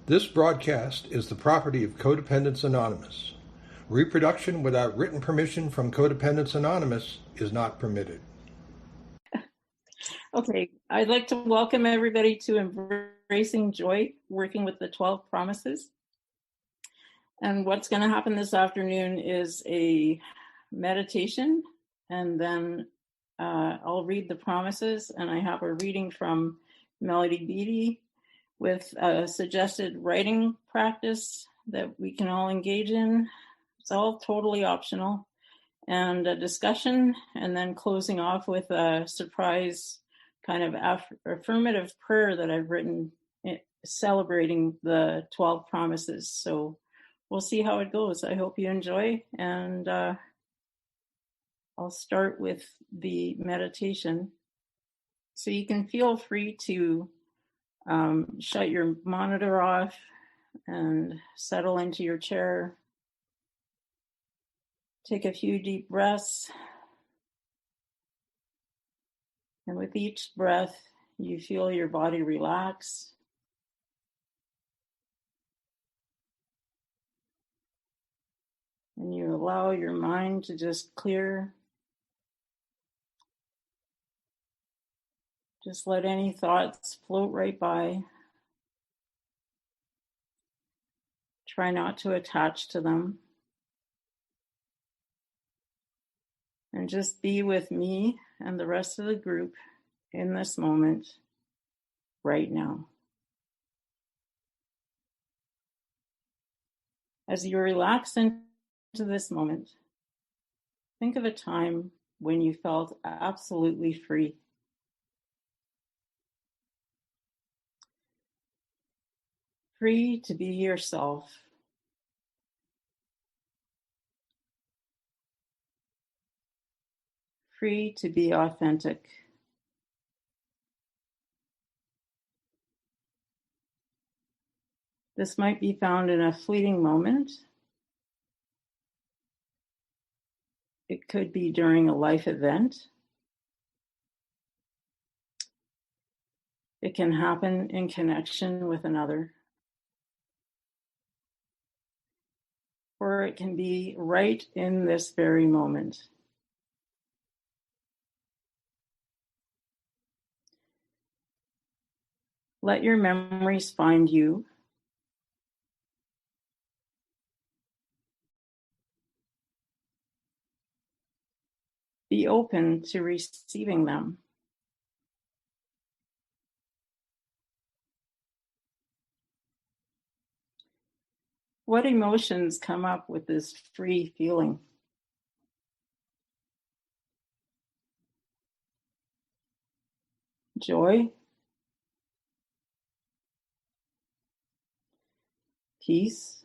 This broadcast is the property of Codependents Anonymous. Reproduction without written permission from Codependents Anonymous is not permitted. Okay, I'd like to welcome everybody to Embracing Joy, working with the 12 promises. And what's going to happen this afternoon is a meditation, and then I'll read the promises, and I have a reading from Melody Beattie with a suggested writing practice that we can all engage in. It's all totally optional, and a discussion, and then closing off with a surprise kind of affirmative prayer that I've written celebrating the 12 promises. So we'll see how it goes. I hope you enjoy, and I'll start with the meditation. So you can feel free to shut your monitor off and settle into your chair. Take a few deep breaths. And with each breath, you feel your body relax. And you allow your mind to just clear. Just let any thoughts float right by. Try not to attach to them. And just be with me and the rest of the group in this moment right now. As you relax into this moment, think of a time when you felt absolutely free. Free to be yourself. Free to be authentic. This might be found in a fleeting moment. It could be during a life event. It can happen in connection with another. Or it can be right in this very moment. Let your memories find you. Be open to receiving them. What emotions come up with this free feeling? Joy? Peace?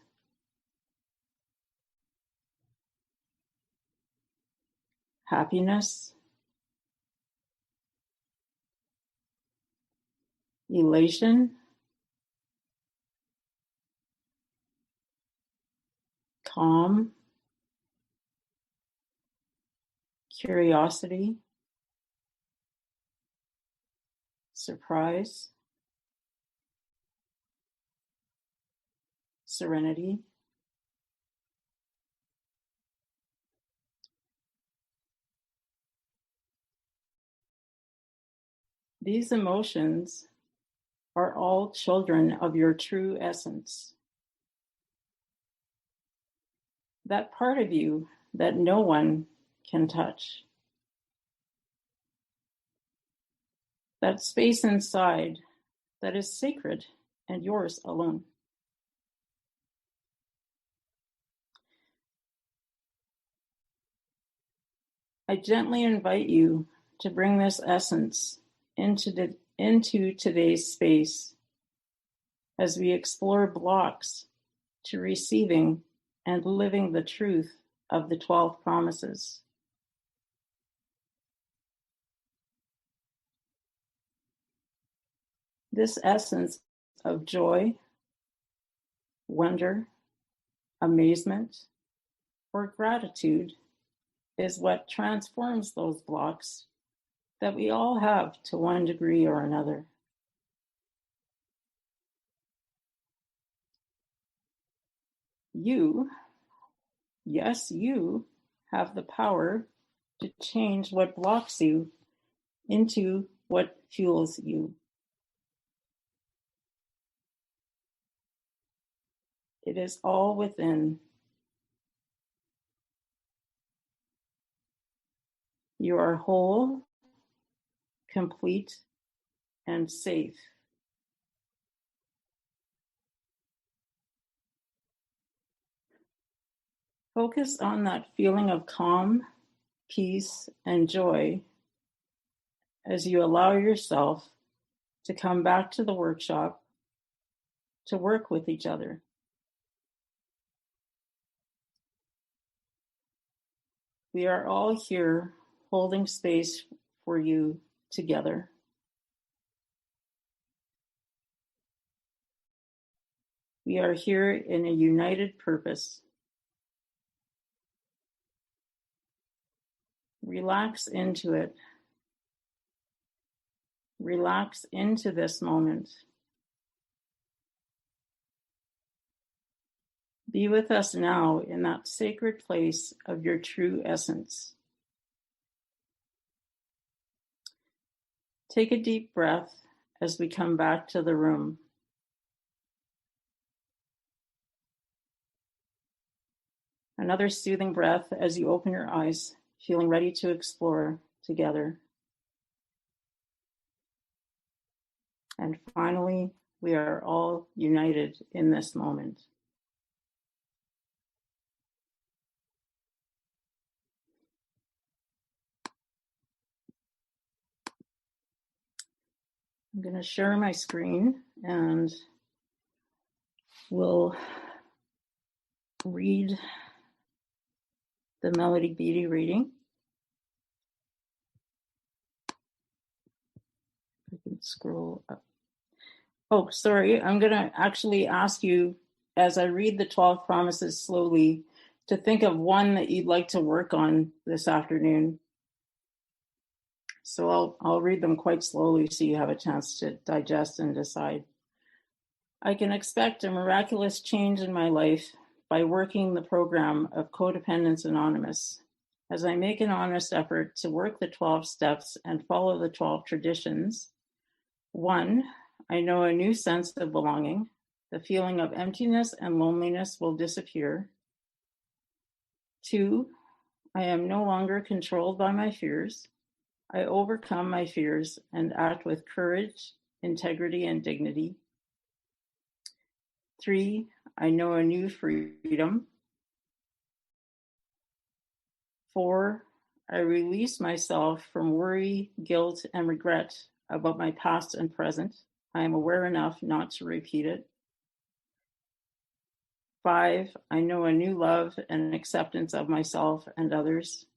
Happiness? Elation? Calm? Curiosity? Surprise? Serenity? These emotions are all children of your true essence. That part of you that no one can touch. That space inside that is sacred and yours alone. I gently invite you to bring this essence into today's space as we explore blocks to receiving and living the truth of the 12 promises. This essence of joy, wonder, amazement, or gratitude is what transforms those blocks that we all have to one degree or another. You, yes, you have the power to change what blocks you into what fuels you. It is all within. You are whole, complete, and safe. Focus on that feeling of calm, peace, and joy as you allow yourself to come back to the workshop to work with each other. We are all here holding space for you together. We are here in a united purpose. Relax into it. Relax into this moment. Be with us now in that sacred place of your true essence. Take a deep breath as we come back to the room. Another soothing breath as you open your eyes, feeling ready to explore together. And finally, we are all united in this moment. I'm going to share my screen and we'll read the Melody Beatty reading. I can scroll up. Oh, sorry. I'm going to actually ask you, as I read the 12 promises slowly, to think of one that you'd like to work on this afternoon. So I'll read them quite slowly so you have a chance to digest and decide. I can expect a miraculous change in my life by working the program of Codependence Anonymous. As I make an honest effort to work the 12 steps and follow the 12 traditions, 1, I know a new sense of belonging. The feeling of emptiness and loneliness will disappear. 2, I am no longer controlled by my fears. I overcome my fears and act with courage, integrity, and dignity. 3, I know a new freedom. 4, I release myself from worry, guilt, and regret about my past and present. I am aware enough not to repeat it. 5, I know a new love and acceptance of myself and others.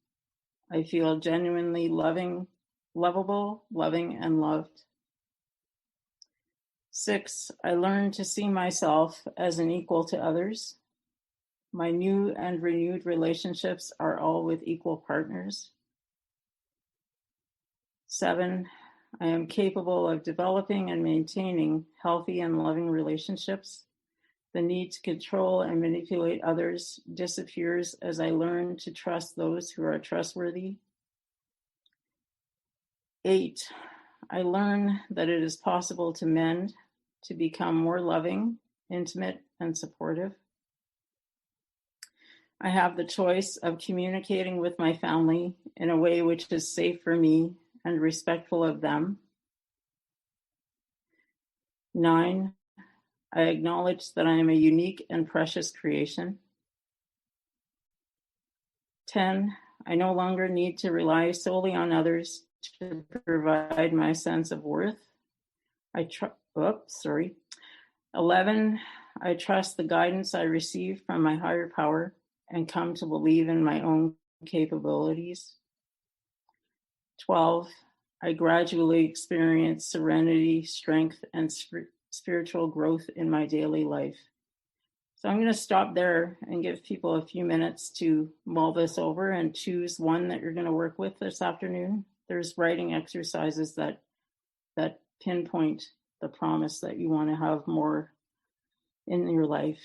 I feel genuinely lovable, loving, and loved. 6, I learn to see myself as an equal to others. My new and renewed relationships are all with equal partners. 7, I am capable of developing and maintaining healthy and loving relationships. The need to control and manipulate others disappears as I learn to trust those who are trustworthy. 8, I learn that it is possible to mend, to become more loving, intimate, and supportive. I have the choice of communicating with my family in a way which is safe for me and respectful of them. 9, I acknowledge that I am a unique and precious creation. 10, I no longer need to rely solely on others to provide my sense of worth. 11, I trust the guidance I receive from my higher power and come to believe in my own capabilities. 12, I gradually experience serenity, strength, and spiritual growth in my daily life. So I'm going to stop there and give people a few minutes to mull this over and choose one that you're going to work with this afternoon. There's writing exercises that pinpoint the promise that you want to have more in your life.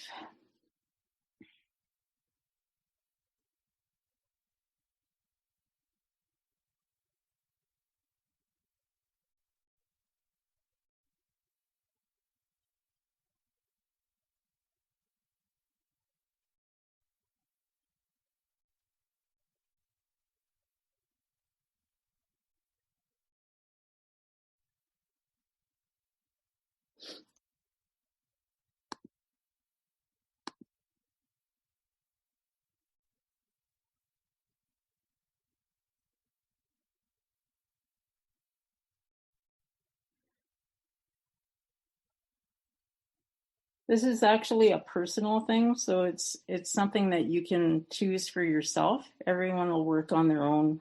This is actually a personal thing, so it's something that you can choose for yourself. Everyone will work on their own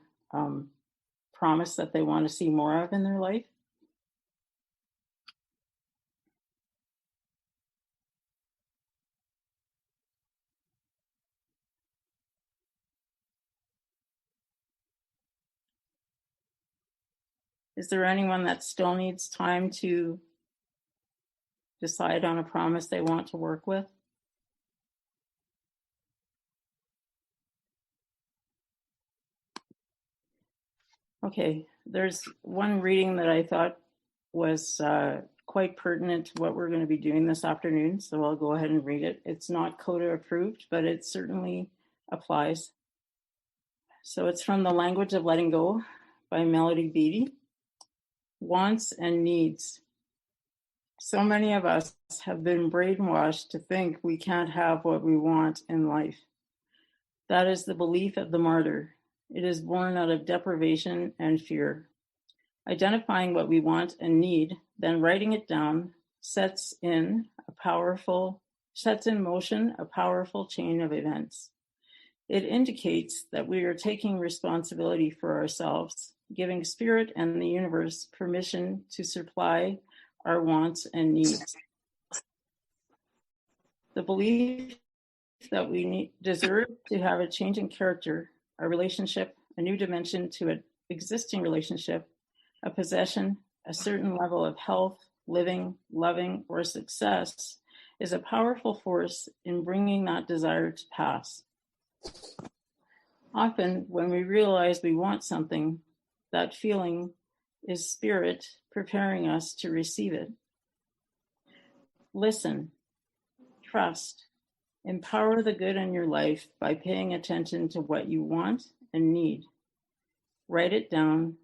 promise that they want to see more of in their life. Is there anyone that still needs time to decide on a promise they want to work with? Okay, there's one reading that I thought was quite pertinent to what we're going to be doing this afternoon, so I'll go ahead and read it. It's not CoDA approved, but it certainly applies. So it's from The Language of Letting Go by Melody Beattie. Wants and needs. So many of us have been brainwashed to think we can't have what we want in life. That is the belief of the martyr. It is born out of deprivation and fear. Identifying what we want and need, then writing it down, sets in motion a powerful chain of events. It indicates that we are taking responsibility for ourselves, giving spirit and the universe permission to supply our wants and needs. The belief that we deserve to have a change in character, a relationship, a new dimension to an existing relationship, a possession, a certain level of health, living, loving, or success is a powerful force in bringing that desire to pass. Often, when we realize we want something, that feeling is spirit preparing us to receive it. Listen, trust, empower the good in your life by paying attention to what you want and need. Write it down,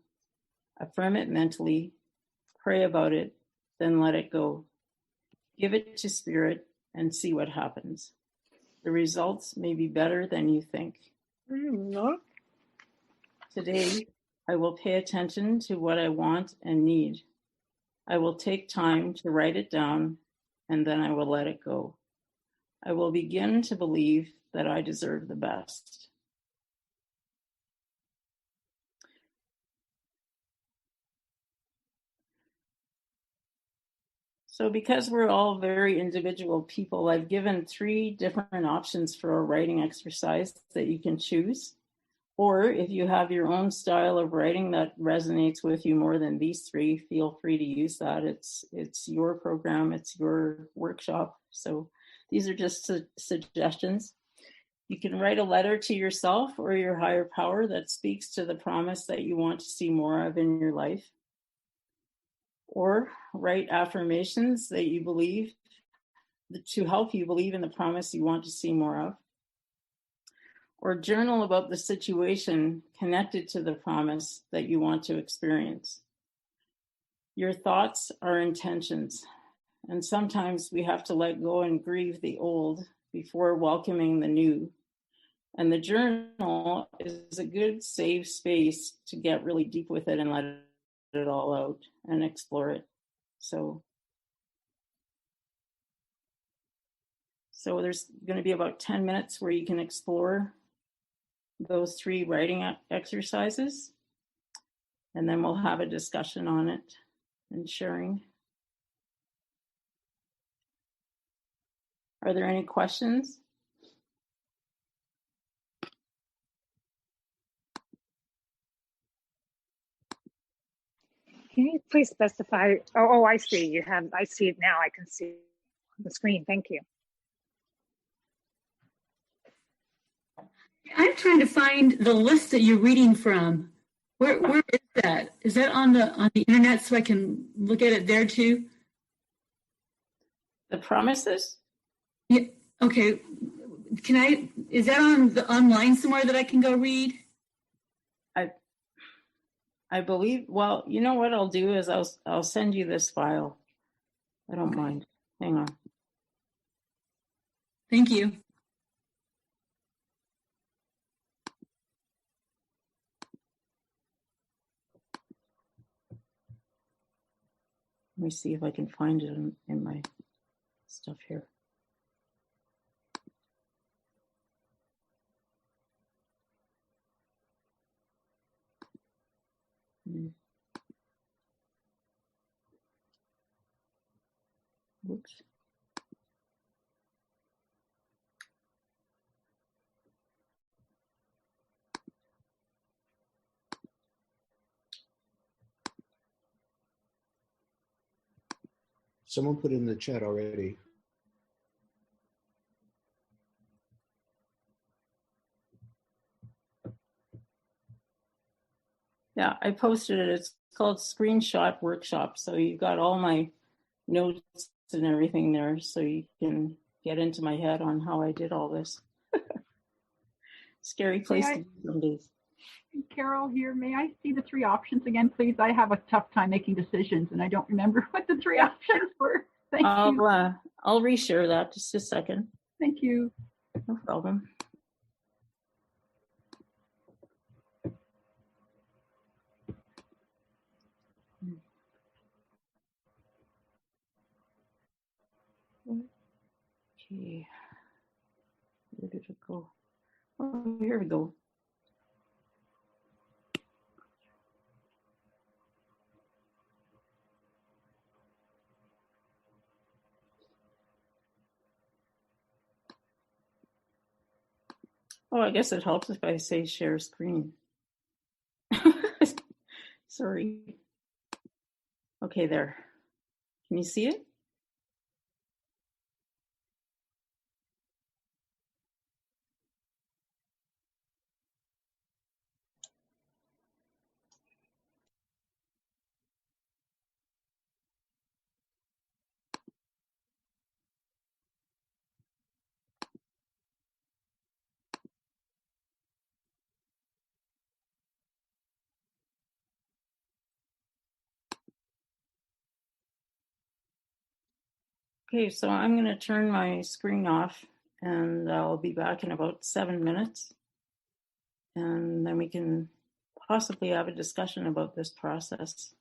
affirm it mentally, pray about it, then let it go. Give it to spirit and see what happens. The results may be better than you think. Today, I will pay attention to what I want and need. I will take time to write it down, and then I will let it go. I will begin to believe that I deserve the best. So because we're all very individual people, I've given 3 different options for a writing exercise that you can choose. Or if you have your own style of writing that resonates with you more than these 3, feel free to use that. It's your program, it's your workshop. So these are just suggestions. You can write a letter to yourself or your higher power that speaks to the promise that you want to see more of in your life. Or write affirmations that you believe to help you believe in the promise you want to see more of. Or journal about the situation connected to the promise that you want to experience. Your thoughts are intentions, and sometimes we have to let go and grieve the old before welcoming the new. And the journal is a good safe space to get really deep with it and let it all out and explore it. So there's going to be about 10 minutes where you can explore those 3 writing exercises, and then we'll have a discussion on it and sharing. Are there any questions? Can you please specify? Oh, I see. I see it now. I can see the screen. Thank you. I'm trying to find the list that you're reading from. Where is that? Is that on the internet so I can look at it there too? The promises? Yeah. Okay. Is that online somewhere that I can go read? I believe, well, you know what I'll do is I'll send you this file. I don't mind. Hang on. Thank you. Let me see if I can find it in my stuff here. Someone put in the chat already. Yeah, I posted it. It's called Screenshot Workshop. So you got all my notes and everything there, so you can get into my head on how I did all this. Scary place to be some days. Carol here. May I see the three options again, please? I have a tough time making decisions, and I don't remember what the three options were. Thank you. I'll reshare that. Just a second. Thank you. No problem. Okay. Where did it go? Oh, here we go. Oh, I guess it helps if I say share screen. Sorry. Okay, there. Can you see it? Okay, so I'm going to turn my screen off and I'll be back in about 7 minutes. And then we can possibly have a discussion about this process.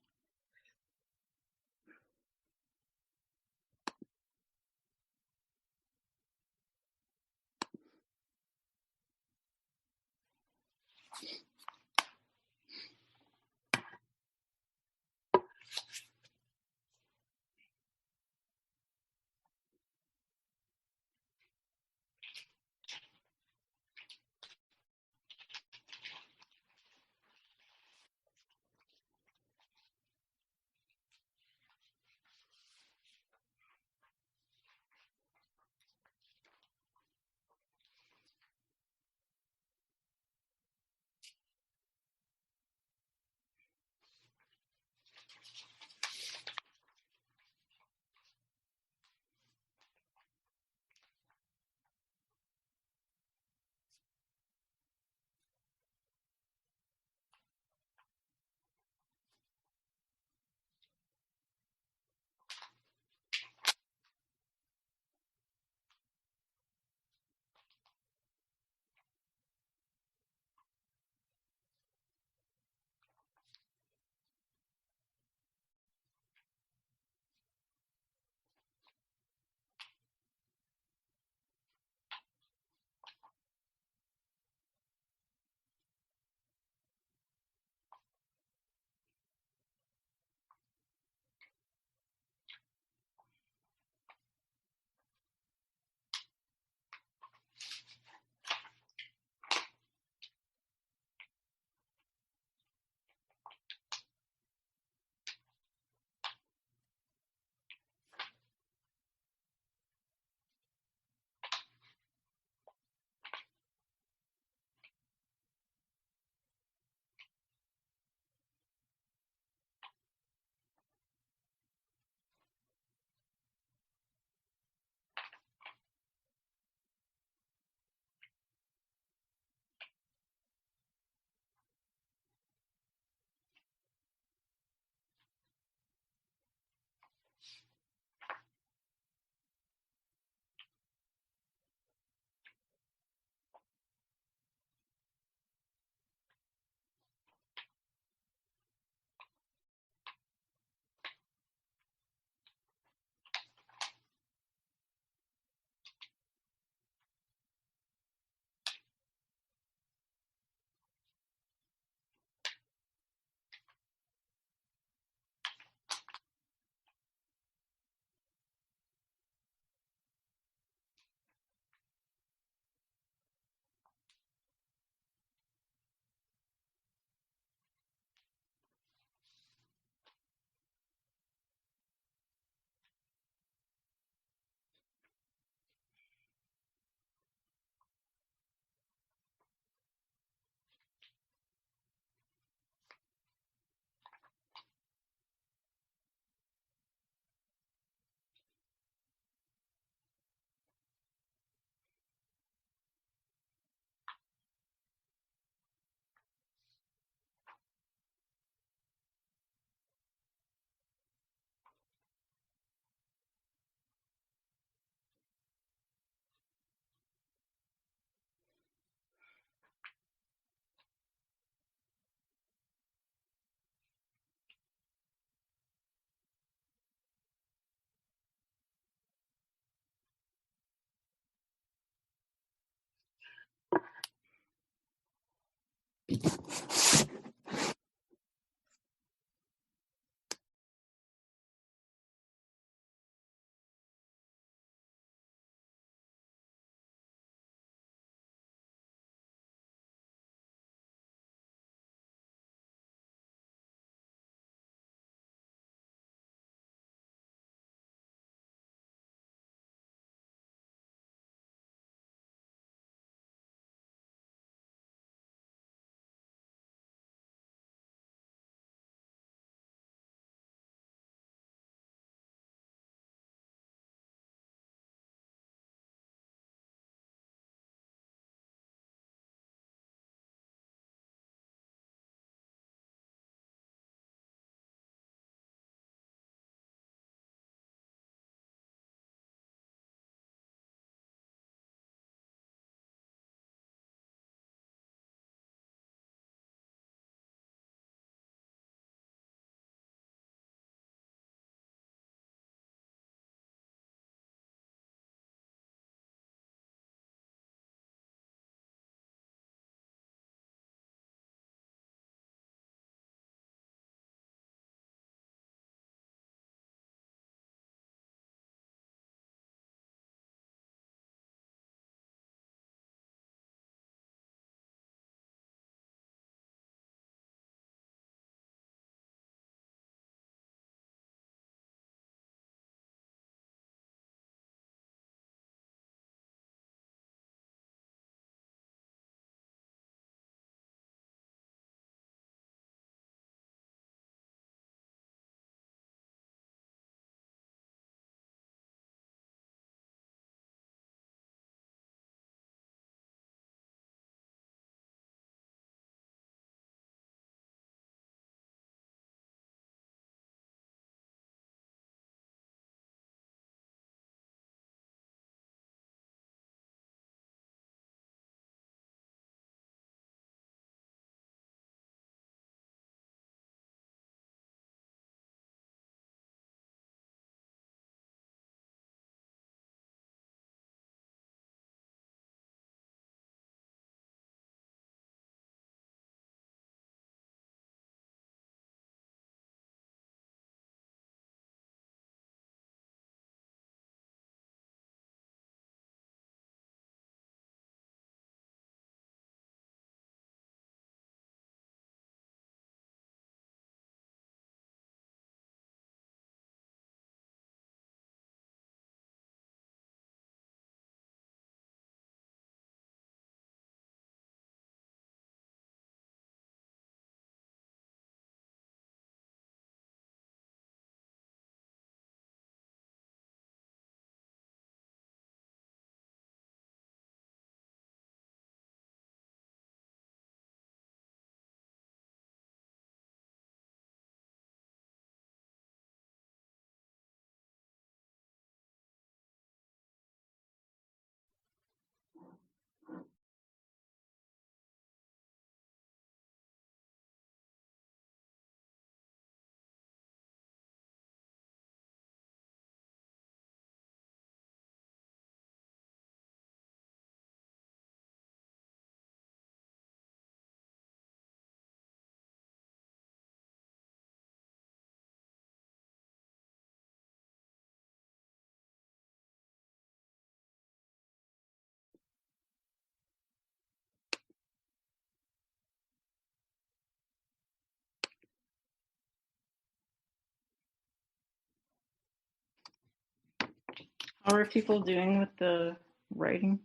How are people doing with the writing?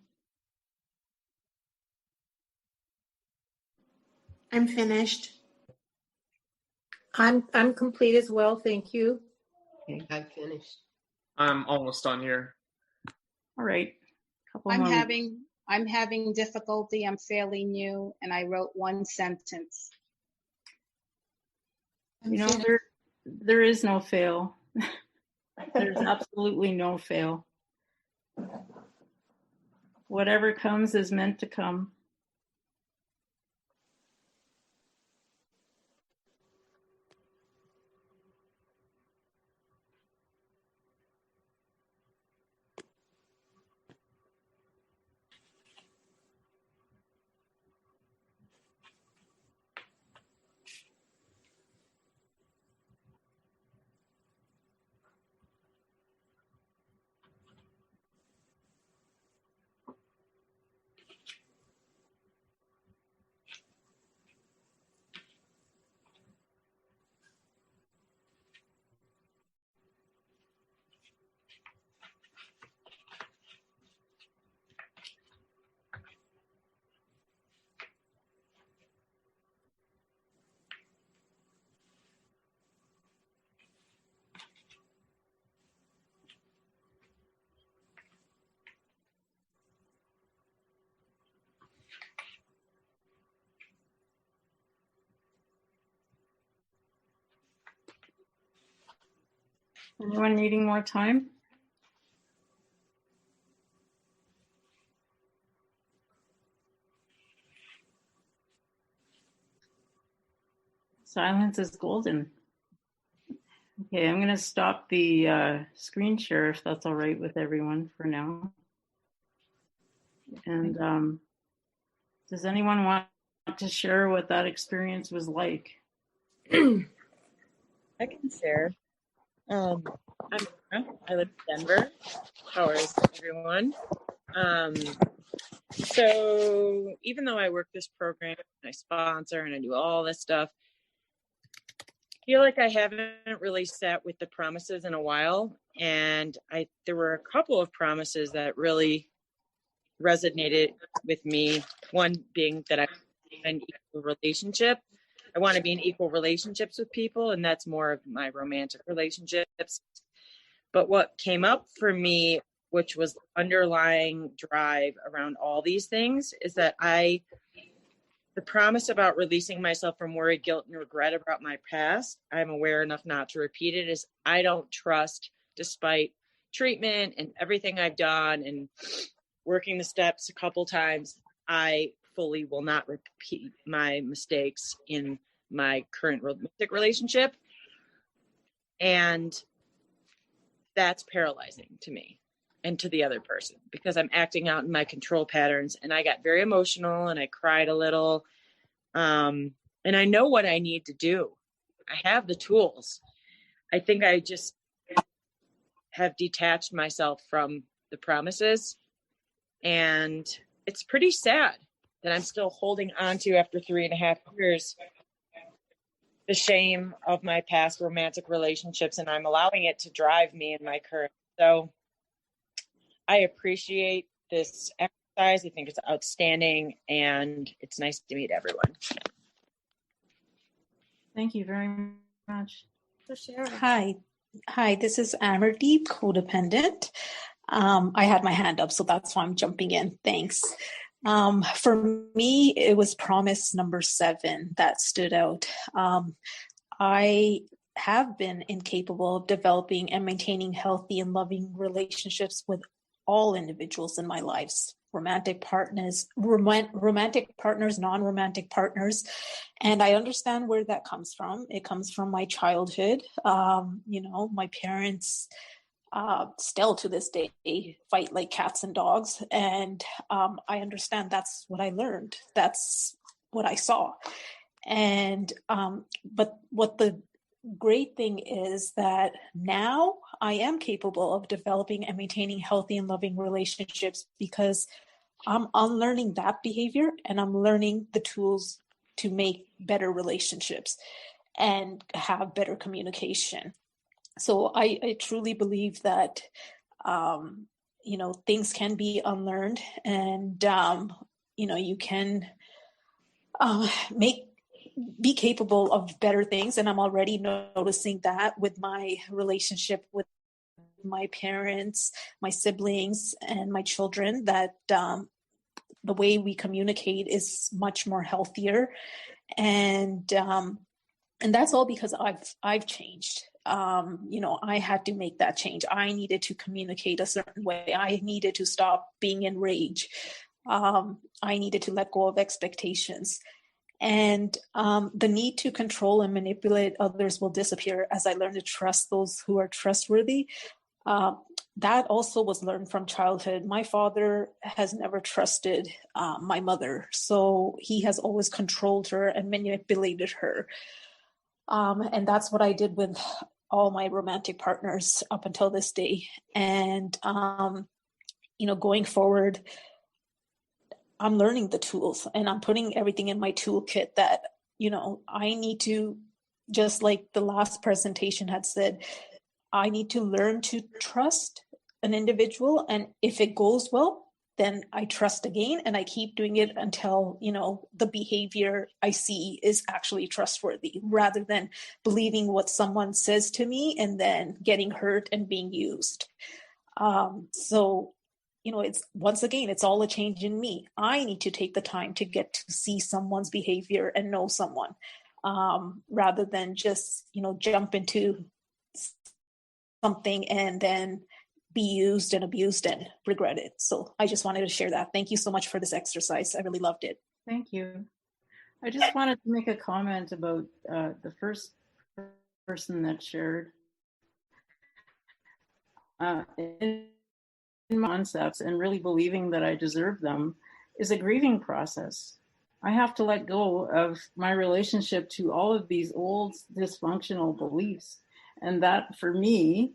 I'm finished. I'm complete as well, thank you. I'm finished. I'm almost done here. All right. Couple I'm more. having difficulty. I'm fairly new, and I wrote one sentence. You know, there is no fail. There's absolutely no fail. Whatever comes is meant to come. Anyone needing more time? Silence is golden. Okay, I'm going to stop the screen share if that's all right with everyone for now. And does anyone want to share what that experience was like? I can share. I'm Nora. I live in Denver. How is everyone? So even though I work this program, I sponsor and I do all this stuff, I feel like I haven't really sat with the promises in a while. And there were a couple of promises that really resonated with me. One being that I want an equal relationship. I want to be in equal relationships with people, and that's more of my romantic relationships. But what came up for me, which was the underlying drive around all these things, is that the promise about releasing myself from worry, guilt, and regret about my past, I'm aware enough not to repeat it, is I don't trust, despite treatment and everything I've done and working the steps a couple times, I fully will not repeat my mistakes in my current romantic relationship. And that's paralyzing to me and to the other person, because I'm acting out in my control patterns. And I got very emotional and I cried a little. And I know what I need to do. I have the tools. I think I just have detached myself from the promises. And it's pretty sad that I'm still holding on to, after 3.5 years, the shame of my past romantic relationships, and I'm allowing it to drive me in my current. So I appreciate this exercise. I think it's outstanding, and it's nice to meet everyone. Thank you very much. For sharing. Hi, this is Amardeep, codependent. I had my hand up, so that's why I'm jumping in. Thanks. For me, it was promise number 7 that stood out. I have been incapable of developing and maintaining healthy and loving relationships with all individuals in my lives, romantic partners, non-romantic partners. And I understand where that comes from. It comes from my childhood. My parents still to this day fight like cats and dogs. And I understand that's what I learned. That's what I saw. And but what the great thing is that now I am capable of developing and maintaining healthy and loving relationships, because I'm unlearning that behavior and I'm learning the tools to make better relationships and have better communication. So I truly believe that, things can be unlearned, and, you can be capable of better things. And I'm already noticing that with my relationship with my parents, my siblings, and my children, that the way we communicate is much more healthier. And that's all because I've changed. I had to make that change. I needed to communicate a certain way. I needed to stop being in rage. I needed to let go of expectations. And the need to control and manipulate others will disappear as I learn to trust those who are trustworthy. That also was learned from childhood. My father has never trusted my mother, so he has always controlled her and manipulated her. And that's what I did with all my romantic partners up until this day. And, going forward, I'm learning the tools and I'm putting everything in my toolkit that, I need to, just like the last presentation had said, I need to learn to trust an individual. And if it goes well, then I trust again, and I keep doing it until, the behavior I see is actually trustworthy, rather than believing what someone says to me and then getting hurt and being used. It's once again, it's all a change in me. I need to take the time to get to see someone's behavior and know someone, rather than just, jump into something and then be used and abused and regret it. So I just wanted to share that. Thank you so much for this exercise. I really loved it. Thank you. I just wanted to make a comment about the first person that shared in concepts and really believing that I deserve them is a grieving process. I have to let go of my relationship to all of these old dysfunctional beliefs. And that for me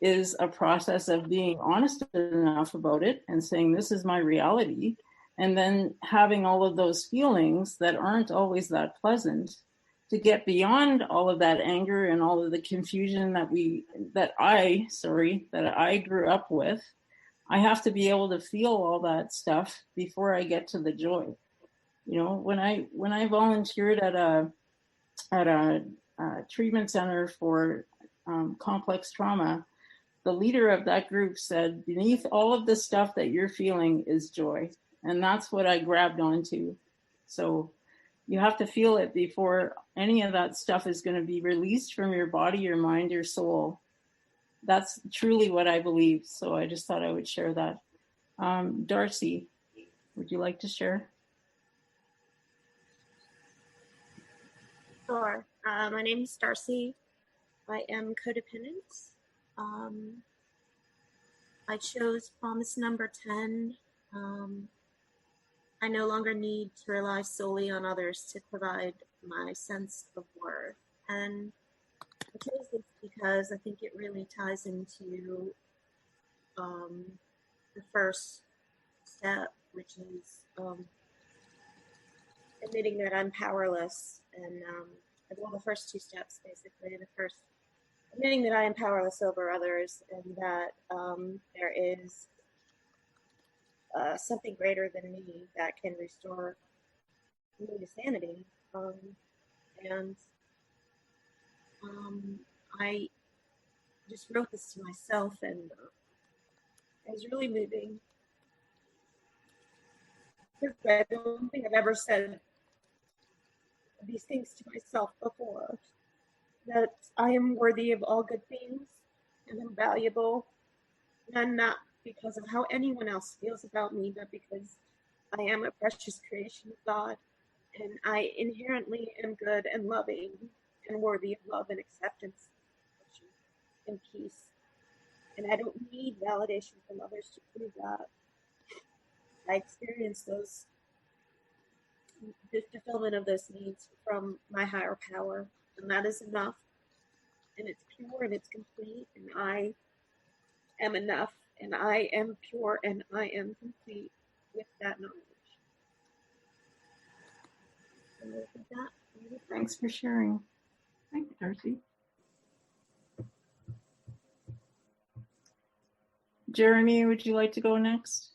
is a process of being honest enough about it and saying, this is my reality. And then having all of those feelings that aren't always that pleasant to get beyond all of that anger and all of the confusion that I grew up with. I have to be able to feel all that stuff before I get to the joy. You know, when I volunteered at a treatment center for complex trauma, the leader of that group said, beneath all of the stuff that you're feeling is joy. And that's what I grabbed onto. So you have to feel it before any of that stuff is going to be released from your body, your mind, your soul. That's truly what I believe. So I just thought I would share that. Darcy, would you like to share? Sure. My name is Darcy. I am codependent. I chose promise number 10. I no longer need to rely solely on others to provide my sense of worth. And I chose this because I think it really ties into the first step, which is admitting that I'm powerless. And well, the first two steps, basically. The first, admitting that I am powerless over others and that there is something greater than me that can restore me to sanity. I just wrote this to myself, and it was really moving. I don't think I've ever said these things to myself before. That I am worthy of all good things, and I'm valuable, and not because of how anyone else feels about me, but because I am a precious creation of God, and I inherently am good and loving and worthy of love and acceptance and peace. And I don't need validation from others to prove that. I experience the fulfillment of those needs from my higher power, and that is enough. And it's pure and it's complete, and I am enough, and I am pure, and I am complete with that knowledge. And with that, thanks for sharing. Thanks, Darcy. Jeremy, would you like to go next?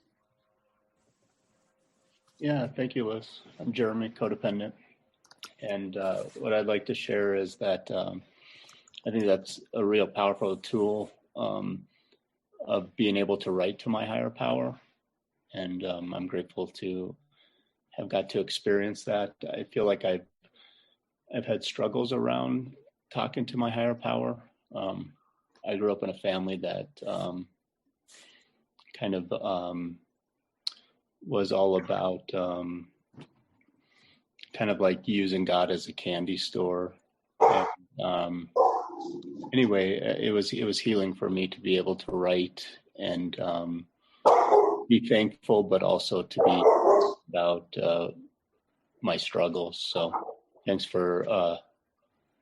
Yeah, thank you, Liz. I'm Jeremy, codependent. And what I'd like to share is that I think that's a real powerful tool of being able to write to my higher power. And I'm grateful to have got to experience that. I feel like I've had struggles around talking to my higher power. I grew up in a family that kind of was all about kind of like using God as a candy store. And, anyway, it was healing for me to be able to write and be thankful, but also to be about my struggles. So thanks for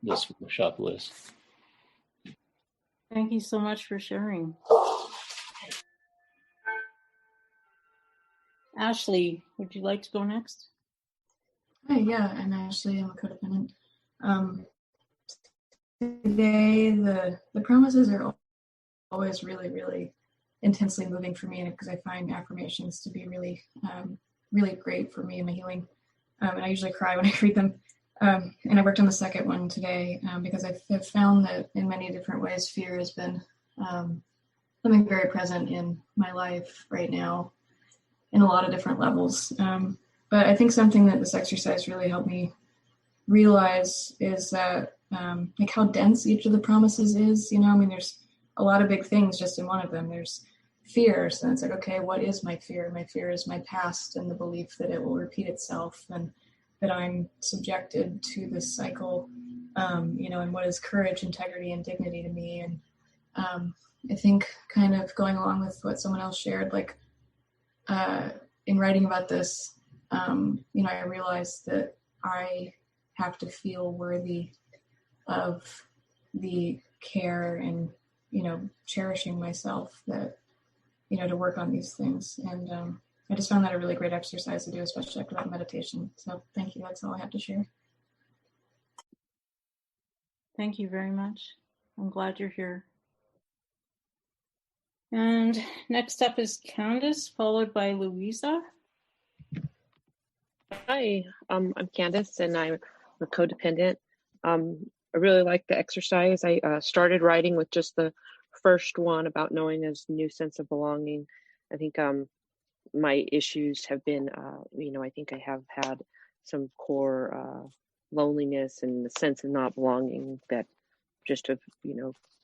this workshop, Liz. Thank you so much for sharing. Ashley, would you like to go next? Hi, yeah, I'm Ashley. I'm a codependent. Today, the promises are always really, really intensely moving for me, because I find affirmations to be really, really great for me in my healing. And I usually cry when I read them. And I worked on the second one today because I've found that in many different ways, fear has been something very present in my life right now in a lot of different levels. But I think something that this exercise really helped me realize is that like how dense each of the promises is. You know, I mean, there's a lot of big things just in one of them. There's fears, and it's like, okay, what is my fear? My fear is my past and the belief that it will repeat itself, and that I'm subjected to this cycle, and what is courage, integrity, and dignity to me. And I think kind of going along with what someone else shared, like in writing about this, I realized that I have to feel worthy of the care and, cherishing myself that, to work on these things. And I just found that a really great exercise to do, especially after that meditation. So thank you. That's all I have to share. Thank you very much. I'm glad you're here. And next up is Candace, followed by Louisa. Hi, I'm Candace, and I'm a codependent. I really like the exercise. I started writing with just the first one about knowing a new sense of belonging. I think my issues have been, I think I have had some core loneliness and the sense of not belonging that just have,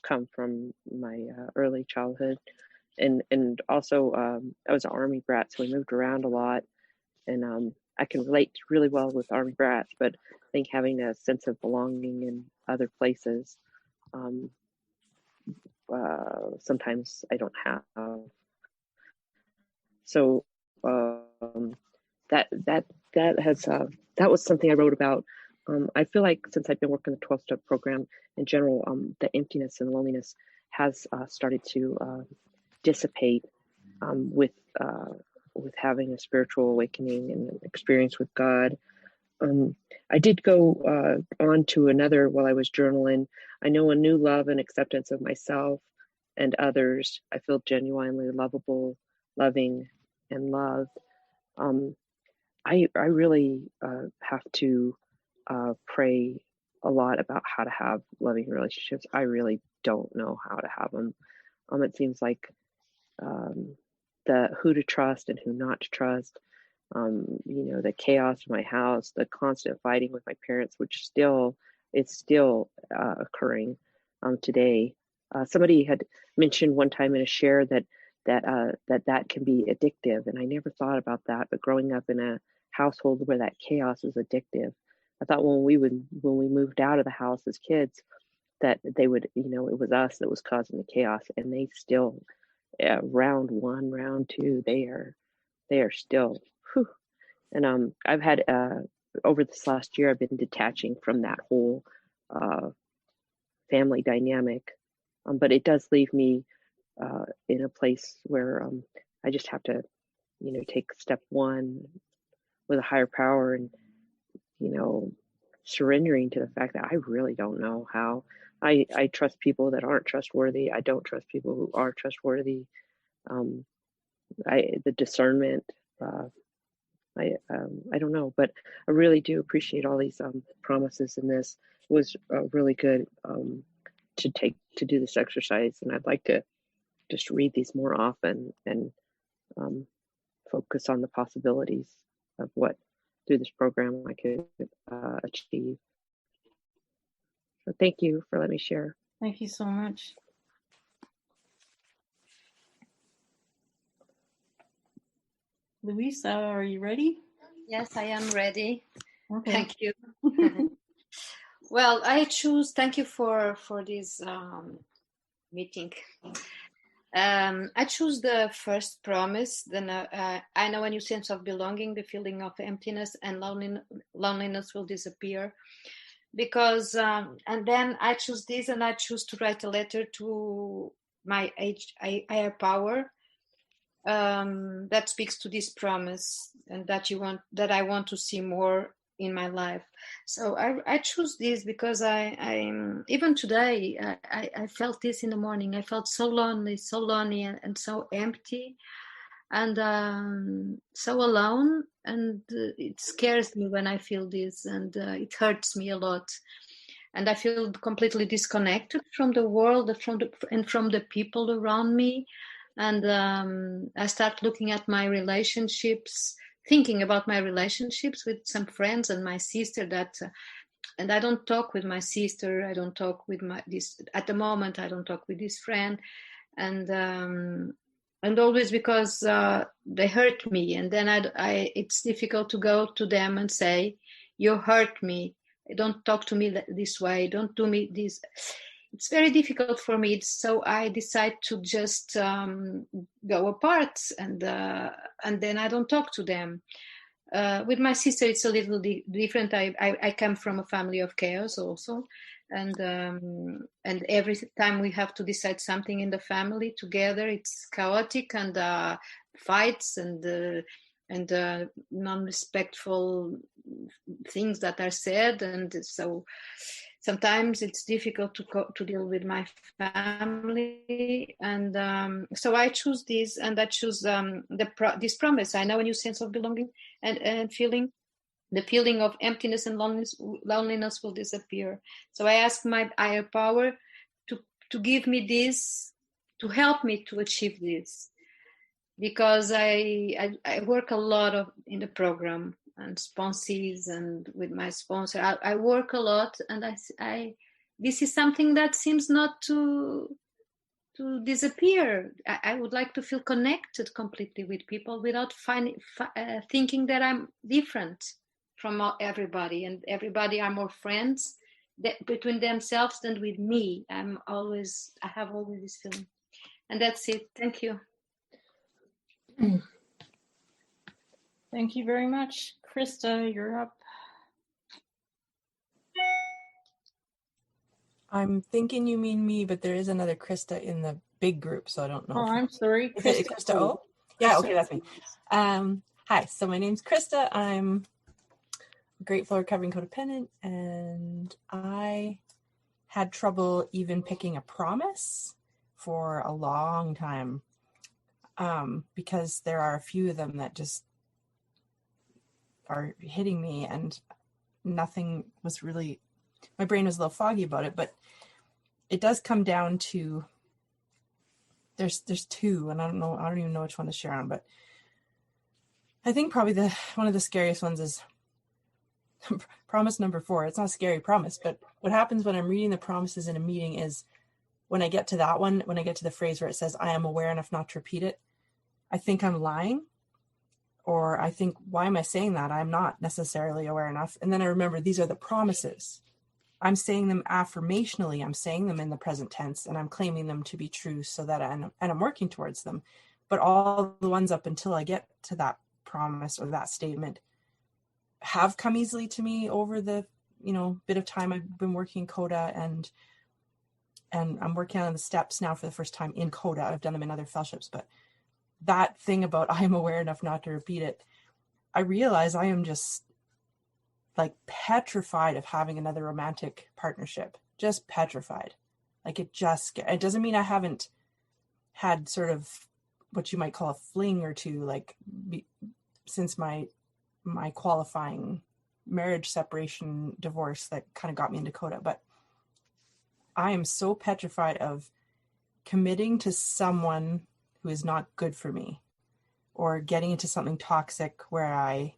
come from my early childhood. And also I was an Army brat, so we moved around a lot. And I can relate really well with Army brats, but I think having a sense of belonging in other places, sometimes I don't have. So that was something I wrote about. I feel like since I've been working the 12-step program in general, the emptiness and loneliness has started to dissipate with having a spiritual awakening and an experience with God. I did go on to another while I was journaling. I know a new love and acceptance of myself and others. I feel genuinely lovable, loving, and loved. I really have to pray a lot about how to have loving relationships. I really don't know how to have them. It seems like the who to trust and who not to trust, the chaos in my house, the constant fighting with my parents, which it's still occurring today. Somebody had mentioned one time in a share that can be addictive, and I never thought about that. But growing up in a household where that chaos is addictive, I thought when we moved out of the house as kids, that they would, it was us that was causing the chaos, and they still, round one, round two, they are still, whew. And I've had over this last year, I've been detaching from that whole family dynamic, but it does leave me in a place where I just have to, take step one with a higher power and, surrendering to the fact that I really don't know how. I trust people that aren't trustworthy. I don't trust people who are trustworthy. The discernment, I don't know, but I really do appreciate all these promises, and this was really good to do this exercise, and I'd like to just read these more often and focus on the possibilities of what through this program I could achieve. So thank you for letting me share. Thank you so much. Louisa, are you ready? Yes, I am ready. Okay. Thank you. Well, thank you for this meeting. I choose the first promise. Then I know a new sense of belonging, the feeling of emptiness and loneliness will disappear. Because, and then I choose this, and I choose to write a letter to my higher power that speaks to this promise, and that I want to see more in my life. So I choose this because I even today I felt this in the morning. I felt so lonely and so empty, and so alone, and it scares me when I feel this, and it hurts me a lot, and I feel completely disconnected from the world, and from the people around me. And I start looking at my relationships, thinking about my relationships with some friends and my sister that and I don't talk with my sister. I don't talk with at the moment. I don't talk with this friend, and always because they hurt me, and then it's difficult to go to them and say, "You hurt me. Don't talk to me this way. Don't do me this." It's very difficult for me, so I decide to just go apart, and then I don't talk to them. With my sister, it's a little different. I come from a family of chaos also, and every time we have to decide something in the family together, it's chaotic, and fights and non-respectful things that are said, and so sometimes it's difficult to deal with my family, and so I choose this, and I choose this promise. I know a new sense of belonging, and feeling the feeling of emptiness and loneliness will disappear. So I ask my higher power to give me this, to help me to achieve this, because I work a lot in the program and sponsors, and with my sponsor I work a lot, and I this is something that seems not to disappear. I would like to feel connected completely with people without thinking that I'm different from everybody, and everybody are more friends between themselves than with me. I have always this feeling, and that's it. Thank you. Thank you very much. Krista, you're up. I'm thinking you mean me, but there is another Krista in the big group, so I don't know. Oh, I'm sorry. Is it Krista O? Yeah, okay, that's me. Hi, so my name's Krista. I'm grateful recovering codependent, and I had trouble even picking a promise for a long time, because there are a few of them that just are hitting me, and nothing was really, my brain was a little foggy about it, but it does come down to, there's two, and I don't even know which one to share on, but I think probably one of the scariest ones is promise number 4. It's not a scary promise, but what happens when I'm reading the promises in a meeting is when I get to that one, when I get to the phrase where it says, I am aware enough not to repeat it, I think I'm lying, or I think, why am I saying that? I'm not necessarily aware enough. And then I remember these are the promises. I'm saying them affirmationally. I'm saying them in the present tense, and I'm claiming them to be true, so that I'm working towards them. But all the ones up until I get to that promise or that statement have come easily to me over the bit of time I've been working CoDA, and I'm working on the steps now for the first time in CoDA. I've done them in other fellowships, but that thing about I am aware enough not to repeat it, I realize I am just like petrified of having another romantic partnership, just petrified. Like it doesn't mean I haven't had sort of what you might call a fling or two, like since my qualifying marriage, separation, divorce that kind of got me into CoDA. But I am so petrified of committing to someone who is not good for me, or getting into something toxic where I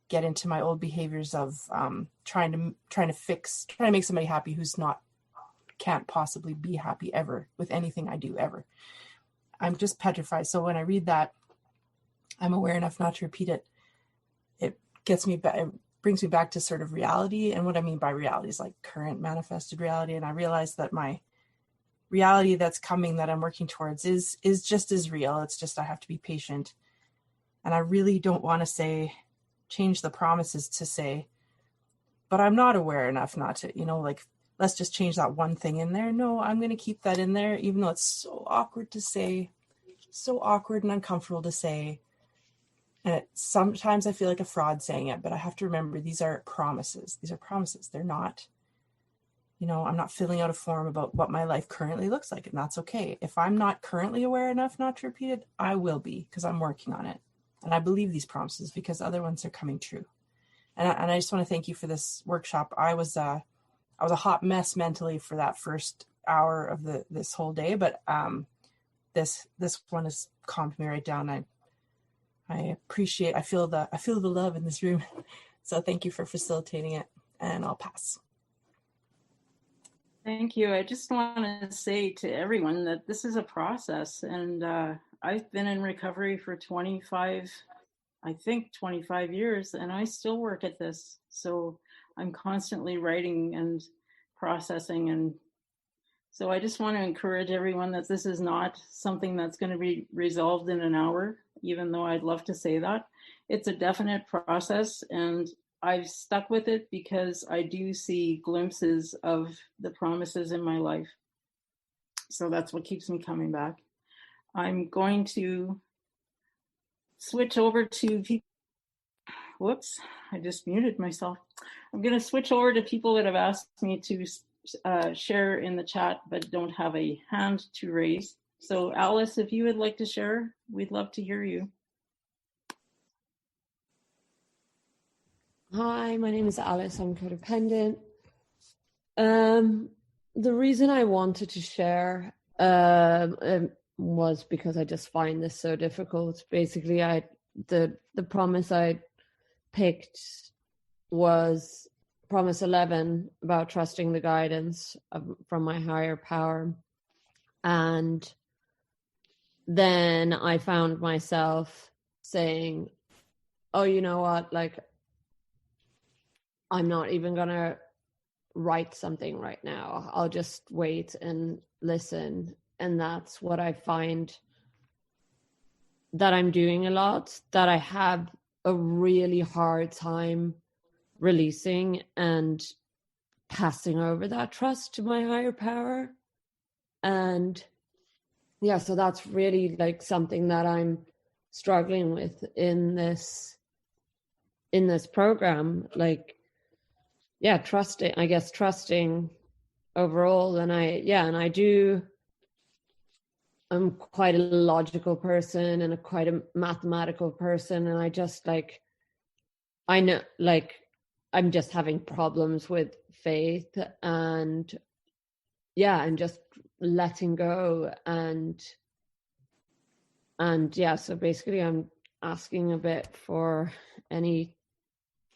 get into my old behaviors of trying to make somebody happy who's can't possibly be happy ever with anything I do ever. I'm just petrified. So when I read that, I'm aware enough not to repeat it, it brings me back to sort of reality. And what I mean by reality is like current manifested reality. And I realize that my reality that's coming, that I'm working towards, is just as real. It's just I have to be patient. And I really don't want to change the promises to say, but I'm not aware enough not to, let's just change that one thing in there. No, I'm going to keep that in there, even though it's so awkward to say, so awkward and uncomfortable to say. And sometimes I feel like a fraud saying it, but I have to remember these are promises. These are promises. They're not, I'm not filling out a form about what my life currently looks like, and that's okay. If I'm not currently aware enough not to repeat it, I will be, because I'm working on it. And I believe these promises because other ones are coming true. And I just want to thank you for this workshop. I was a hot mess mentally for that first hour of this whole day, but this one has calmed me right down. I feel the love in this room. So thank you for facilitating it. And I'll pass. Thank you. I just want to say to everyone that this is a process, and I've been in recovery for 25 years, and I still work at this. So I'm constantly writing and processing. And so I just want to encourage everyone that this is not something that's going to be resolved in an hour, even though I'd love to say that. It's a definite process, and I've stuck with it because I do see glimpses of the promises in my life. So that's what keeps me coming back. I'm going to switch over to people. Whoops, I just muted myself. I'm going to switch over to people that have asked me to share in the chat but don't have a hand to raise. So Alice, if you would like to share, we'd love to hear you. Hi, my name is Alice. I'm codependent. The reason I wanted to share was because I just find this so difficult. Basically, the promise I picked was promise 11 about trusting the guidance from my higher power. And then I found myself saying, oh, you know what, like, I'm not even going to write something right now. I'll just wait and listen. And that's what I find that I'm doing a lot, that I have a really hard time releasing and passing over that trust to my higher power. And yeah, so that's really like something that I'm struggling with in this program. Like, yeah, trusting overall. And I'm quite a logical person and quite a mathematical person. And I just like, I know, like, I'm just having problems with faith and just letting go. And yeah, so basically I'm asking a bit for any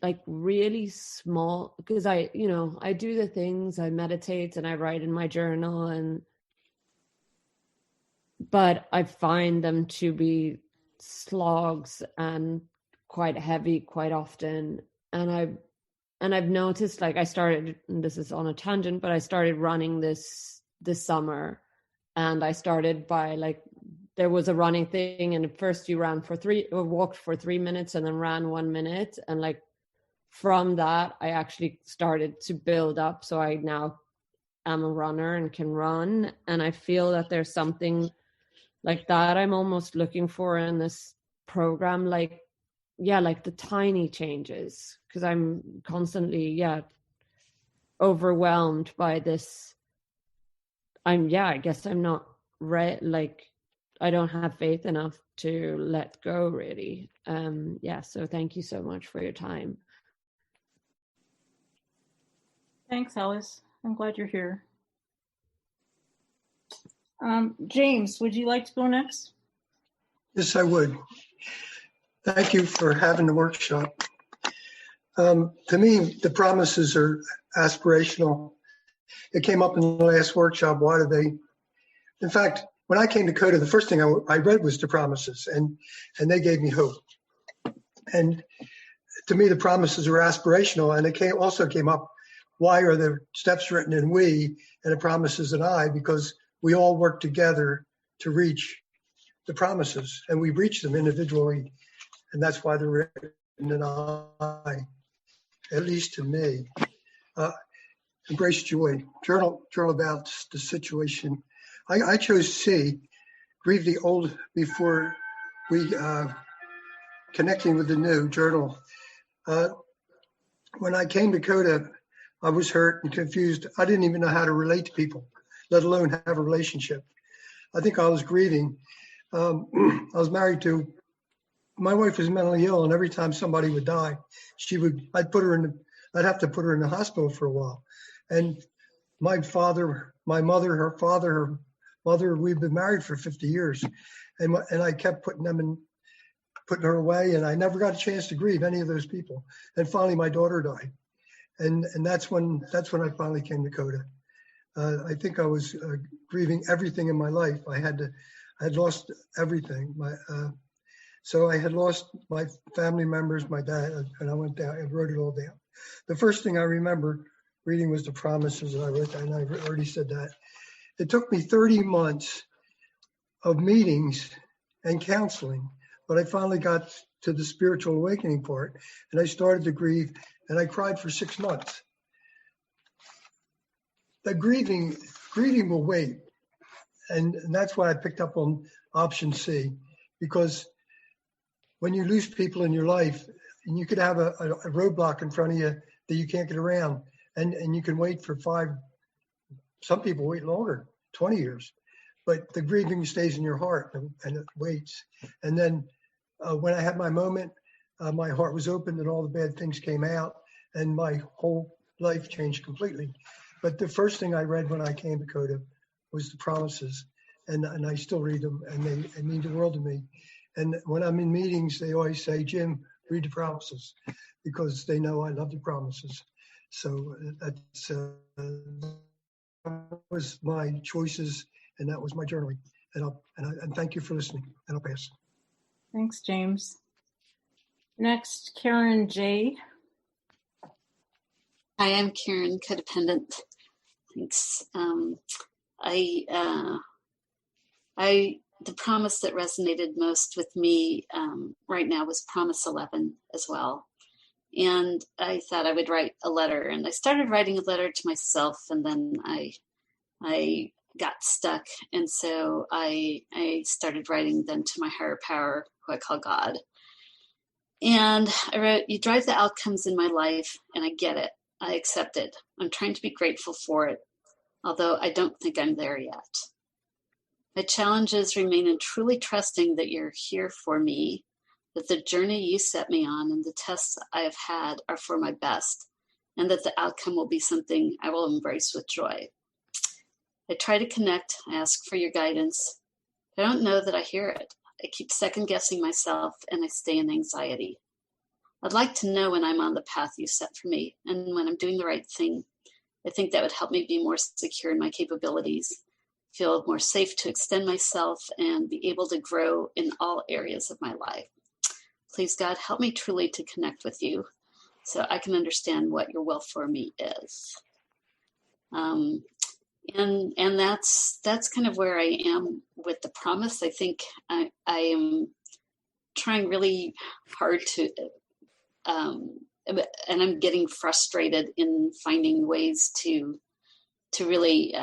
like really small, because I do the things, I meditate and I write in my journal, but I find them to be slogs and quite heavy quite often. And I've noticed, like, I started, and this is on a tangent, but I started running this summer, and I started by like, there was a running thing, and at first you walked for 3 minutes and then ran 1 minute, and like from that I actually started to build up, so I now am a runner and can run. And I feel that there's something like that I'm almost looking for in this program, like the tiny changes, because I'm constantly overwhelmed by this. I guess I'm not like, I don't have faith enough to let go, really. So thank you so much for your time. Thanks, Alice. I'm glad you're here. James, would you like to go next? Yes, I would. Thank you for having the workshop. To me, the promises are aspirational. It came up in the last workshop. Why do they? In fact, when I came to CoDA, the first thing I read was the promises, and they gave me hope. And to me, the promises are aspirational, and it also came up, why are the steps written in we and the promises in I? Because we all work together to reach the promises, and we reach them individually, and that's why they're written in I, at least to me. Embrace joy. Journal about the situation. I chose C, grieve the old before we connecting with the new. Journal. When I came to CoDA, I was hurt and confused. I didn't even know how to relate to people, let alone have a relationship. I think I was grieving. I was married to, my wife was mentally ill, and every time somebody would die, I'd have to put her in the hospital for a while. And my father, my mother, her father, her mother, we've been married for 50 years. And I kept putting her away, and I never got a chance to grieve any of those people. And finally, my daughter died. And that's when I finally came to CoDA. I think I was grieving everything in my life. I had lost everything. So I had lost my family members, my dad, and I went down and wrote it all down. The first thing I remember reading was the promises, and I wrote that, and I already said that. It took me 30 months of meetings and counseling, but I finally got to the spiritual awakening part, and I started to grieve, and I cried for 6 months. The grieving will wait, and that's why I picked up on option C, because when you lose people in your life, and you could have a roadblock in front of you that you can't get around, and you can wait for 5, some people wait longer, 20 years, but the grieving stays in your heart and it waits. And then when I had my moment, my heart was opened and all the bad things came out and my whole life changed completely. But the first thing I read when I came to CoDA was the promises, and I still read them, and they mean the world to me. And when I'm in meetings, they always say, Jim, read the promises, because they know I love the promises. So that's was my choices, and that was my journaling. And thank you for listening, and I'll pass. Thanks, James. Next, Karen J. Hi, I'm Karen, codependent. Thanks. The promise that resonated most with me right now was Promise 11 as well. And I thought I would write a letter, and I started writing a letter to myself, and then I got stuck. And so I started writing them to my higher power, who I call God. And I wrote, you drive the outcomes in my life, and I get it. I accept it. I'm trying to be grateful for it, although I don't think I'm there yet. My challenges remain in truly trusting that you're here for me, that the journey you set me on and the tests I have had are for my best, and that the outcome will be something I will embrace with joy. I try to connect, I ask for your guidance. I don't know that I hear it. I keep second guessing myself, and I stay in anxiety. I'd like to know when I'm on the path you set for me, and when I'm doing the right thing. I think that would help me be more secure in my capabilities, feel more safe to extend myself, and be able to grow in all areas of my life. Please, God, help me truly to connect with you so I can understand what your will for me is. And that's kind of where I am with the promise. I think I am trying really hard to, and I'm getting frustrated in finding ways to really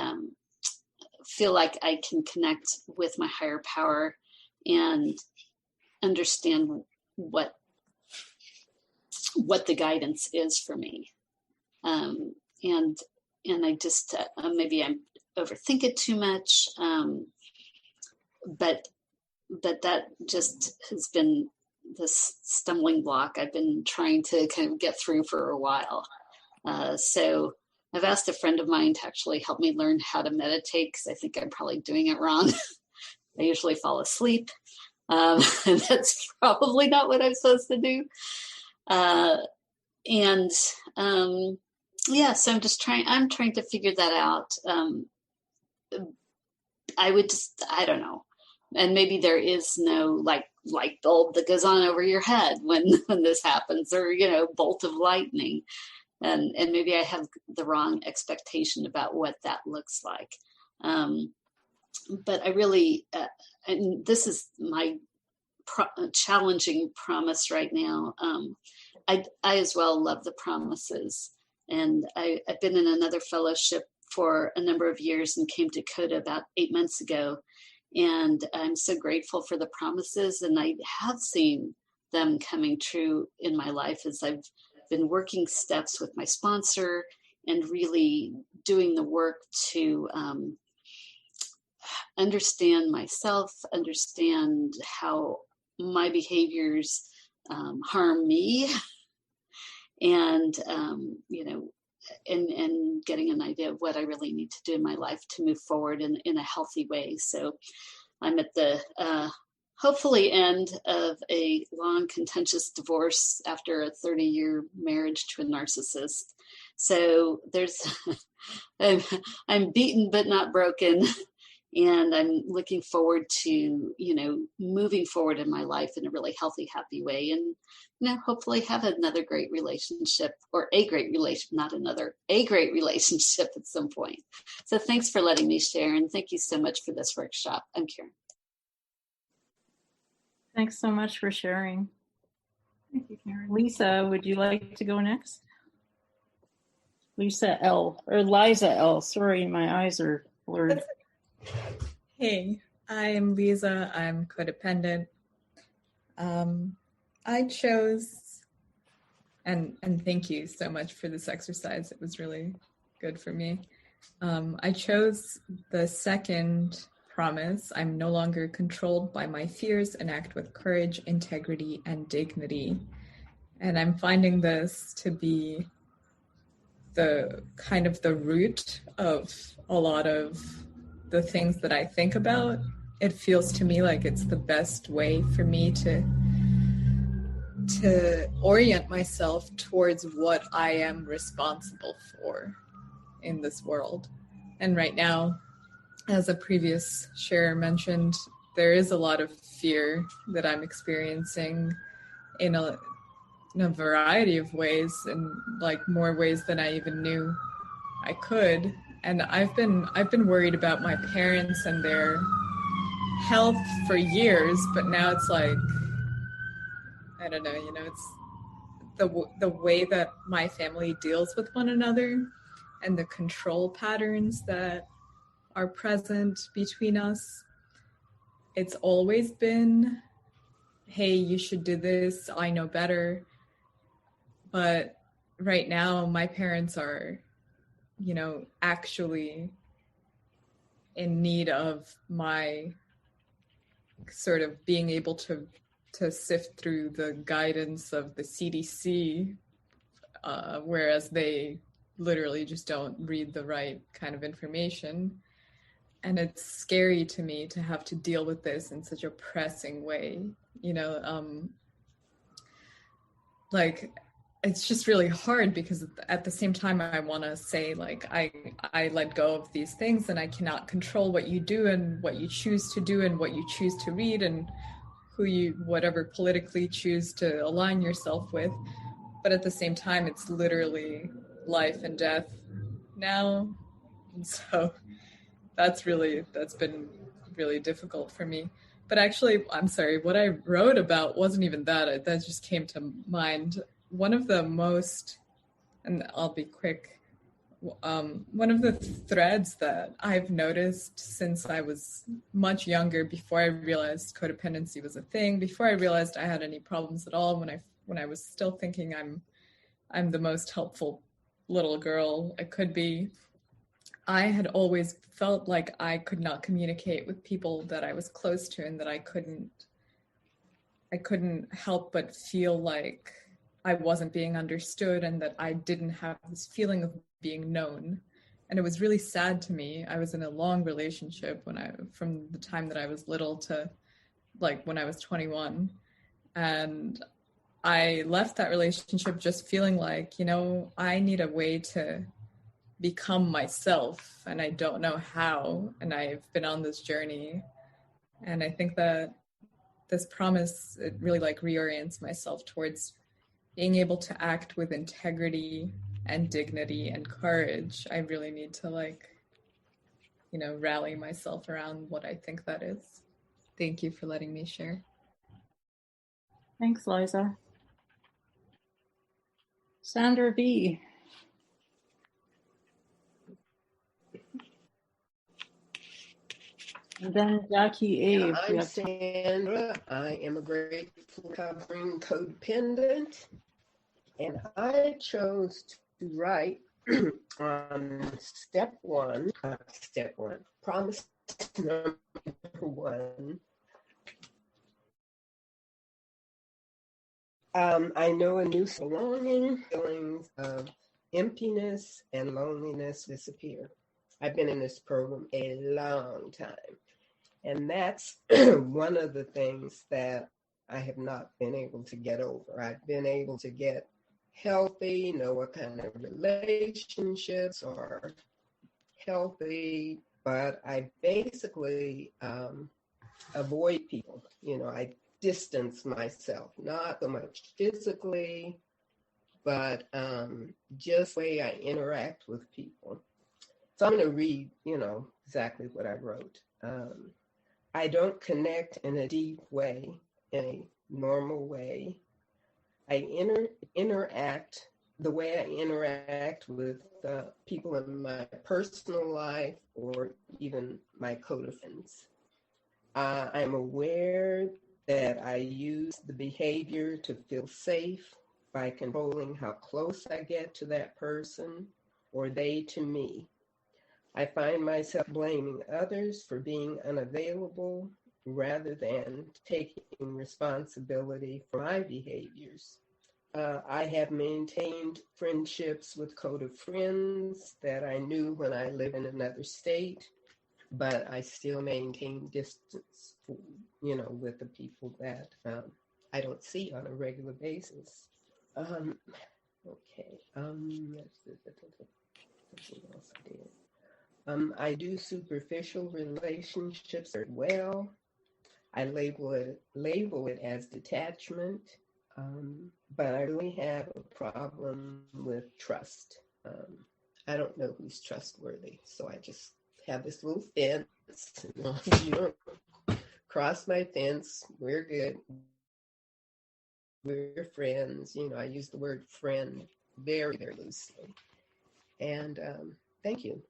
feel like I can connect with my higher power and understand what the guidance is for me. And I just, maybe I'm overthink it too much, but that just has been this stumbling block I've been trying to kind of get through for a while. So I've asked a friend of mine to actually help me learn how to meditate, because I think I'm probably doing it wrong. I usually fall asleep, and that's probably not what I'm supposed to do. Yeah, so I'm trying to figure that out. I don't know. And maybe there is no like light bulb that goes on over your head when this happens, or, bolt of lightning. And maybe I have the wrong expectation about what that looks like. But I really, and this is my challenging promise right now. I as well love the promises. And I've been in another fellowship for a number of years and came to CoDA about 8 months ago. And I'm so grateful for the promises. And I have seen them coming true in my life as I've been working steps with my sponsor and really doing the work to understand myself, understand how my behaviors harm me, and and getting an idea of what I really need to do in my life to move forward in a healthy way. So I'm at the hopefully end of a long, contentious divorce after a 30-year marriage to a narcissist. So there's, I'm beaten but not broken. And I'm looking forward to, moving forward in my life in a really healthy, happy way. And, hopefully have another great relationship, or a great relationship at some point. So thanks for letting me share. And thank you so much for this workshop. I'm Karen. Thanks so much for sharing. Thank you, Karen. Lisa, would you like to go next? Lisa L. or Liza L. Sorry, my eyes are blurred. Hey, I'm Lisa. I'm codependent. I chose, and thank you so much for this exercise. It was really good for me. I chose the second promise. I'm no longer controlled by my fears and act with courage, integrity, and dignity. And I'm finding this to be the kind of the root of a lot of the things that I think about. It feels to me like it's the best way for me to orient myself towards what I am responsible for in this world. And right now, as a previous sharer mentioned, there is a lot of fear that I'm experiencing in a variety of ways, and like more ways than I even knew I could. And I've been worried about my parents and their health for years, but now it's like, I don't know, it's the way that my family deals with one another and the control patterns that are present between us. It's always been, hey, you should do this, I know better. But right now, my parents are, actually in need of my sort of being able to sift through the guidance of the CDC, whereas they literally just don't read the right kind of information. And it's scary to me to have to deal with this in such a pressing way, like, it's just really hard because at the same time I want to say, like, I let go of these things and I cannot control what you do and what you choose to do and what you choose to read and who you, whatever politically choose to align yourself with. But at the same time, it's literally life and death now. And so that's been really difficult for me. But actually, I'm sorry, what I wrote about wasn't even that. That just came to mind. One of the most, and I'll be quick, one of the threads that I've noticed since I was much younger, before I realized codependency was a thing, before I realized I had any problems at all, when I was still thinking I'm the most helpful little girl I could be, I had always felt like I could not communicate with people that I was close to, and that I couldn't help but feel like I wasn't being understood and that I didn't have this feeling of being known. And it was really sad to me. I was in a long relationship from the time that I was little to like when I was 21. And I left that relationship just feeling like, I need a way to become myself, and I don't know how. And I've been on this journey. And I think that this promise, it really like reorients myself towards being able to act with integrity and dignity and courage. I really need to rally myself around what I think that is. Thank you for letting me share. Thanks, Liza. Sandra B. And then Jackie A. I'm Sandra. I am a grateful recovering codependent, and I chose to write on step one, promise number one. I know a new belonging, feelings of emptiness and loneliness disappear. I've been in this program a long time, and that's one of the things that I have not been able to get over. I've been able to get healthy, know what kind of relationships are healthy, but I basically avoid people. I distance myself, not so much physically, but just the way I interact with people. So I'm going to read, exactly what I wrote. I don't connect in a deep way, in a normal way. I interact the way I interact with people in my personal life or even my co-defendants. I'm aware that I use the behavior to feel safe by controlling how close I get to that person or they to me. I find myself blaming others for being unavailable rather than taking responsibility for my behaviors. I have maintained friendships with CoDA friends that I knew when I lived in another state, but I still maintain distance, with the people that I don't see on a regular basis. Okay. Something else I did. I do superficial relationships very well. I label it as detachment, but I really have a problem with trust. I don't know who's trustworthy, so I just have this little fence. As long as you don't cross my fence, we're good. We're friends. I use the word friend very, very loosely. And thank you.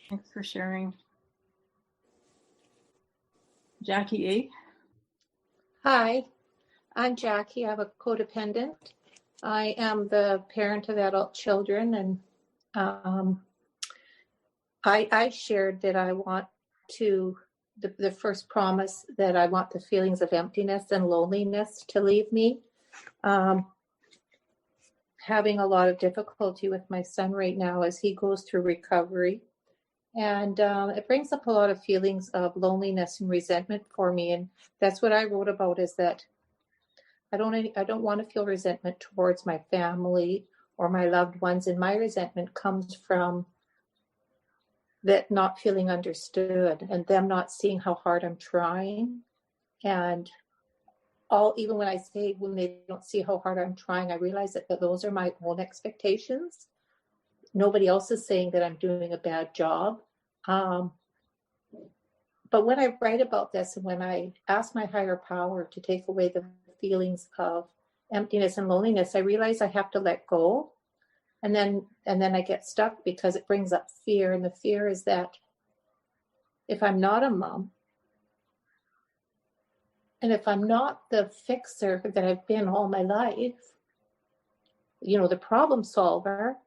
Thanks for sharing. Jackie A. Hi, I'm Jackie. I'm a codependent. I am the parent of adult children, and I shared that I want to, the first promise that I want the feelings of emptiness and loneliness to leave me. Having a lot of difficulty with my son right now as he goes through recovery. And it brings up a lot of feelings of loneliness and resentment for me. And that's what I wrote about, is that I don't want to feel resentment towards my family or my loved ones. And my resentment comes from that not feeling understood and them not seeing how hard I'm trying. And even when they don't see how hard I'm trying, I realize that those are my own expectations. Nobody else is saying that I'm doing a bad job. But when I write about this and when I ask my higher power to take away the feelings of emptiness and loneliness, I realize I have to let go. And then I get stuck because it brings up fear. And the fear is that if I'm not a mom, and if I'm not the fixer that I've been all my life, the problem solver,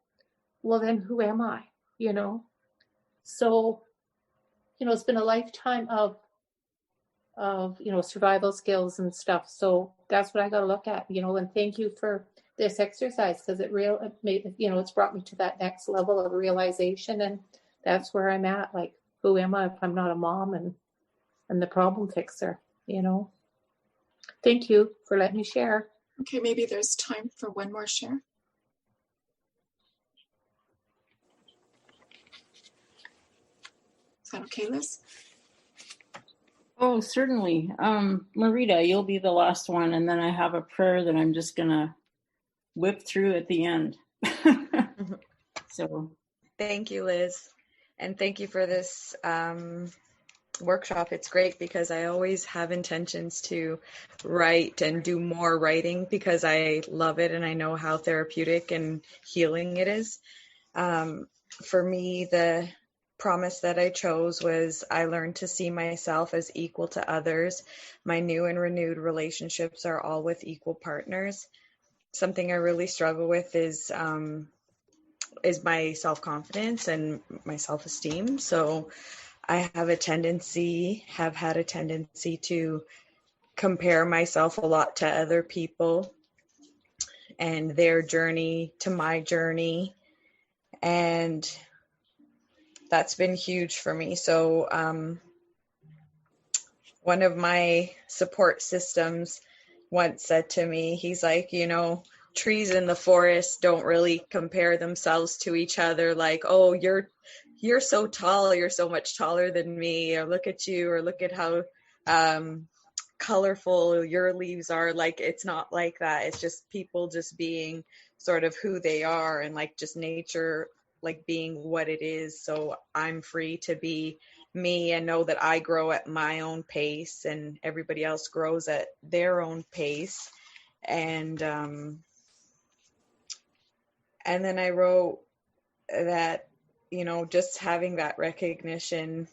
well, then who am I? So, it's been a lifetime of survival skills and stuff. So that's what I got to look at, and thank you for this exercise, because it's brought me to that next level of realization. And that's where I'm at. Like, who am I if I'm not a mom and the problem fixer, Thank you for letting me share. Okay, maybe there's time for one more share. Is that okay, Liz? Oh, certainly. Marita, you'll be the last one, and then I have a prayer that I'm just gonna whip through at the end. So thank you, Liz, and thank you for this workshop. It's great because I always have intentions to write and do more writing because I love it and I know how therapeutic and healing it is. For me, the promise that I chose was I learned to see myself as equal to others. My new and renewed relationships are all with equal partners. Something I really struggle with is my self-confidence and my self-esteem. So I have had a tendency to compare myself a lot to other people and their journey to my journey. And that's been huge for me. So one of my support systems once said to me, he's like, trees in the forest don't really compare themselves to each other. Like, oh, you're so tall, you're so much taller than me, or look at you, or look at how colorful your leaves are. Like, it's not like that. It's just people just being sort of who they are, and like just nature like being what it is. So I'm free to be me and know that I grow at my own pace and everybody else grows at their own pace. And then I wrote that, just having that recognition.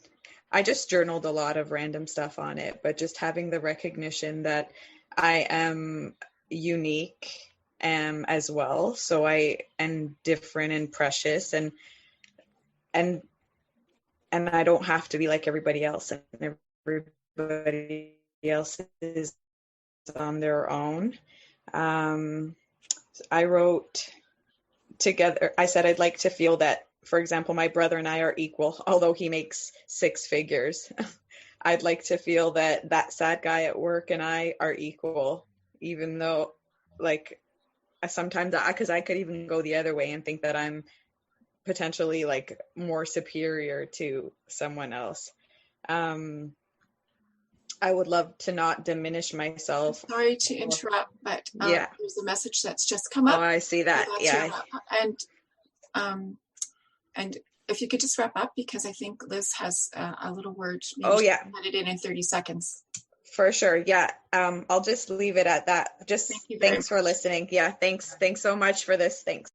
I just journaled a lot of random stuff on it, but just having the recognition that I am unique as well. So I am different and precious, and I don't have to be like everybody else, and everybody else is on their own. I wrote together, I said I'd like to feel that, for example, my brother and I are equal, although he makes 6 figures. I'd like to feel that sad guy at work and I are equal, even though, like, sometimes, because I could even go the other way and think that I'm potentially like more superior to someone else. I would love to not diminish myself. Sorry to interrupt, but yeah, there's a message that's just come up. Oh, I see that. So Yeah. And if you could just wrap up, because I think Liz has a little word. Maybe Oh, she yeah. can put it in 30 seconds. For sure. Yeah. I'll just leave it at that. Just thanks for listening. Yeah. Thanks so much for this. Thanks.